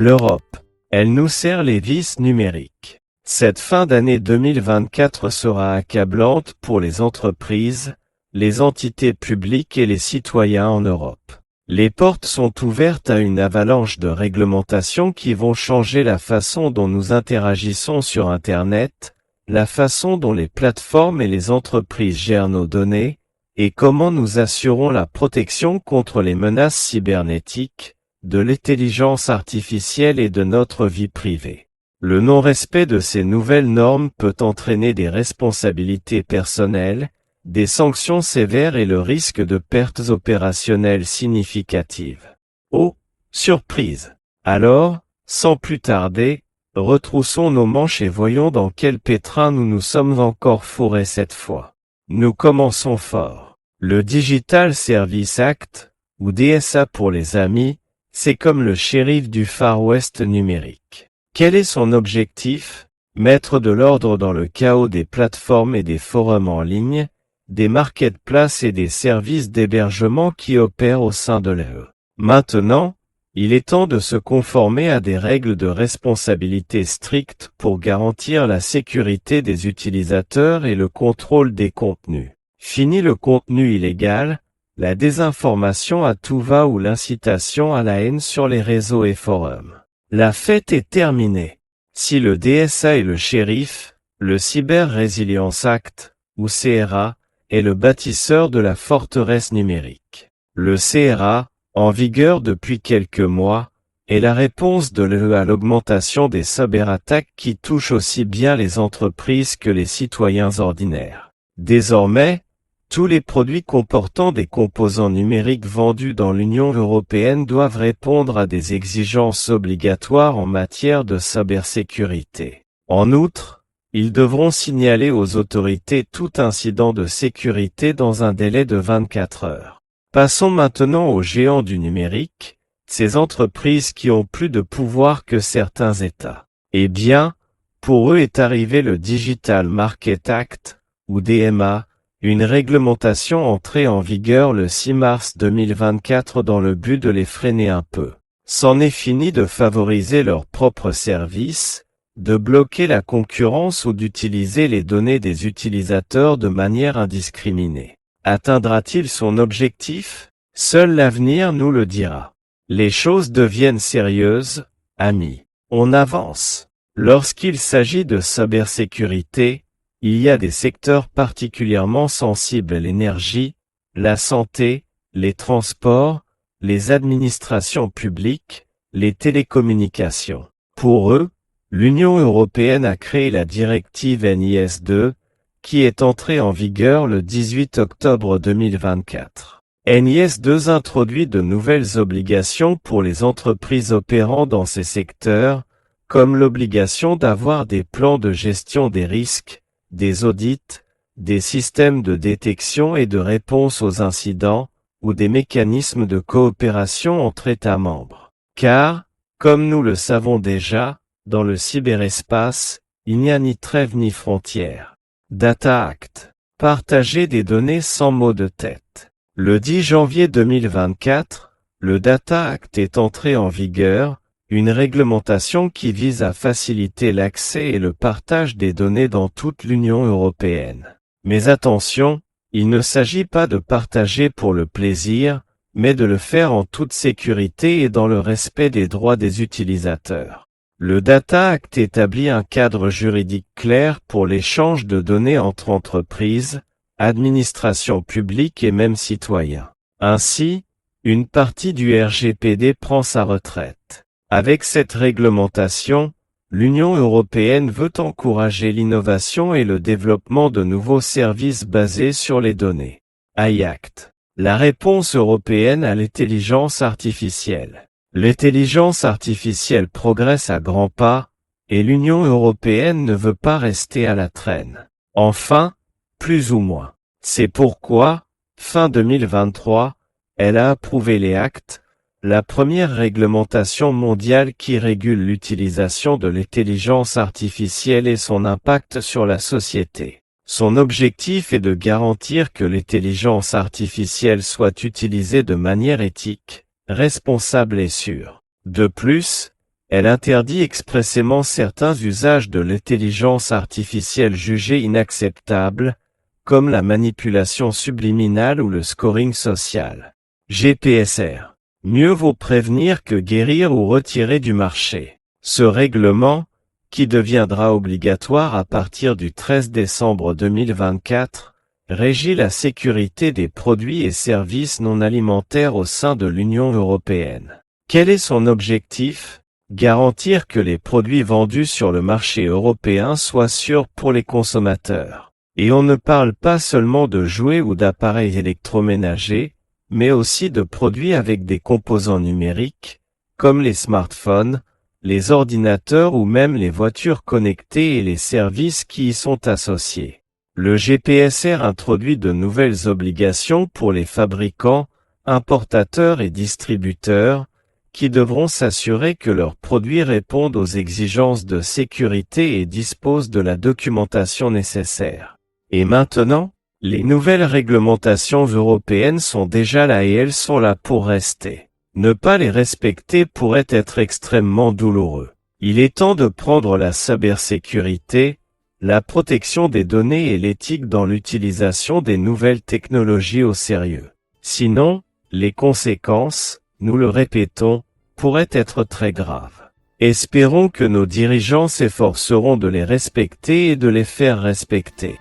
L'Europe, elle nous serre les vis numériques. Cette fin d'année 2024 sera accablante pour les entreprises, les entités publiques et les citoyens en Europe. Les portes sont ouvertes à une avalanche de réglementations qui vont changer la façon dont nous interagissons sur Internet, la façon dont les plateformes et les entreprises gèrent nos données, et comment nous assurons la protection contre les menaces cybernétiques, de l'intelligence artificielle et de notre vie privée. Le non-respect de ces nouvelles normes peut entraîner des responsabilités personnelles, des sanctions sévères et le risque de pertes opérationnelles significatives. Oh, surprise! Alors, sans plus tarder, retroussons nos manches et voyons dans quel pétrin nous nous sommes encore fourrés cette fois. Nous commençons fort. Le Digital Service Act, ou DSA pour les amis, c'est comme le shérif du Far West numérique. Quel est son objectif? Mettre de l'ordre dans le chaos des plateformes et des forums en ligne, des marketplaces et des services d'hébergement qui opèrent au sein de l'UE. Maintenant, il est temps de se conformer à des règles de responsabilité strictes pour garantir la sécurité des utilisateurs et le contrôle des contenus. Fini le contenu illégal, la désinformation à tout va ou l'incitation à la haine sur les réseaux et forums. La fête est terminée. Si le DSA est le shérif, le Cyber Resilience Act, ou CRA, est le bâtisseur de la forteresse numérique. Le CRA, en vigueur depuis quelques mois, est la réponse de l'UE à l'augmentation des cyberattaques qui touchent aussi bien les entreprises que les citoyens ordinaires. Désormais, tous les produits comportant des composants numériques vendus dans l'Union européenne doivent répondre à des exigences obligatoires en matière de cybersécurité. En outre, ils devront signaler aux autorités tout incident de sécurité dans un délai de 24 heures. Passons maintenant aux géants du numérique, ces entreprises qui ont plus de pouvoir que certains États. Eh bien, pour eux est arrivé le Digital Market Act, ou DMA, une réglementation entrée en vigueur le 6 mars 2024 dans le but de les freiner un peu. C'en est fini de favoriser leurs propres services, de bloquer la concurrence ou d'utiliser les données des utilisateurs de manière indiscriminée. Atteindra-t-il son objectif? Seul l'avenir nous le dira. Les choses deviennent sérieuses, amis. On avance. Lorsqu'il s'agit de cybersécurité, il y a des secteurs particulièrement sensibles: l'énergie, la santé, les transports, les administrations publiques, les télécommunications. Pour eux, l'Union européenne a créé la directive NIS2, qui est entrée en vigueur le 18 octobre 2024. NIS2 introduit de nouvelles obligations pour les entreprises opérant dans ces secteurs, comme l'obligation d'avoir des plans de gestion des risques, des audits, des systèmes de détection et de réponse aux incidents, ou des mécanismes de coopération entre États membres. Car, comme nous le savons déjà, dans le cyberespace, il n'y a ni trêve ni frontière. Data Act. Partager des données sans mot de tête. Le 10 janvier 2024, le Data Act est entré en vigueur, une réglementation qui vise à faciliter l'accès et le partage des données dans toute l'Union européenne. Mais attention, il ne s'agit pas de partager pour le plaisir, mais de le faire en toute sécurité et dans le respect des droits des utilisateurs. Le Data Act établit un cadre juridique clair pour l'échange de données entre entreprises, administrations publiques et même citoyens. Ainsi, une partie du RGPD prend sa retraite. Avec cette réglementation, l'Union européenne veut encourager l'innovation et le développement de nouveaux services basés sur les données. AI Act. La réponse européenne à l'intelligence artificielle. L'intelligence artificielle progresse à grands pas, et l'Union européenne ne veut pas rester à la traîne. Enfin, plus ou moins. C'est pourquoi, fin 2023, elle a approuvé les actes, la première réglementation mondiale qui régule l'utilisation de l'intelligence artificielle et son impact sur la société. Son objectif est de garantir que l'intelligence artificielle soit utilisée de manière éthique, responsable et sûre. De plus, Elle interdit expressément certains usages de l'intelligence artificielle jugés inacceptables, comme la manipulation subliminale ou le scoring social. GPSR. Mieux vaut prévenir que guérir ou retirer du marché. Ce règlement, qui deviendra obligatoire à partir du 13 décembre 2024, régit la sécurité des produits et services non alimentaires au sein de l'Union européenne. Quel est son objectif ? Garantir que les produits vendus sur le marché européen soient sûrs pour les consommateurs. Et on ne parle pas seulement de jouets ou d'appareils électroménagers, mais aussi de produits avec des composants numériques, comme les smartphones, les ordinateurs ou même les voitures connectées et les services qui y sont associés. Le GPSR introduit de nouvelles obligations pour les fabricants, importateurs et distributeurs, qui devront s'assurer que leurs produits répondent aux exigences de sécurité et disposent de la documentation nécessaire. Et maintenant, les nouvelles réglementations européennes sont déjà là et elles sont là pour rester. Ne pas les respecter pourrait être extrêmement douloureux. Il est temps de prendre la cybersécurité, la protection des données et l'éthique dans l'utilisation des nouvelles technologies au sérieux. Sinon, les conséquences, nous le répétons, pourraient être très graves. Espérons que nos dirigeants s'efforceront de les respecter et de les faire respecter.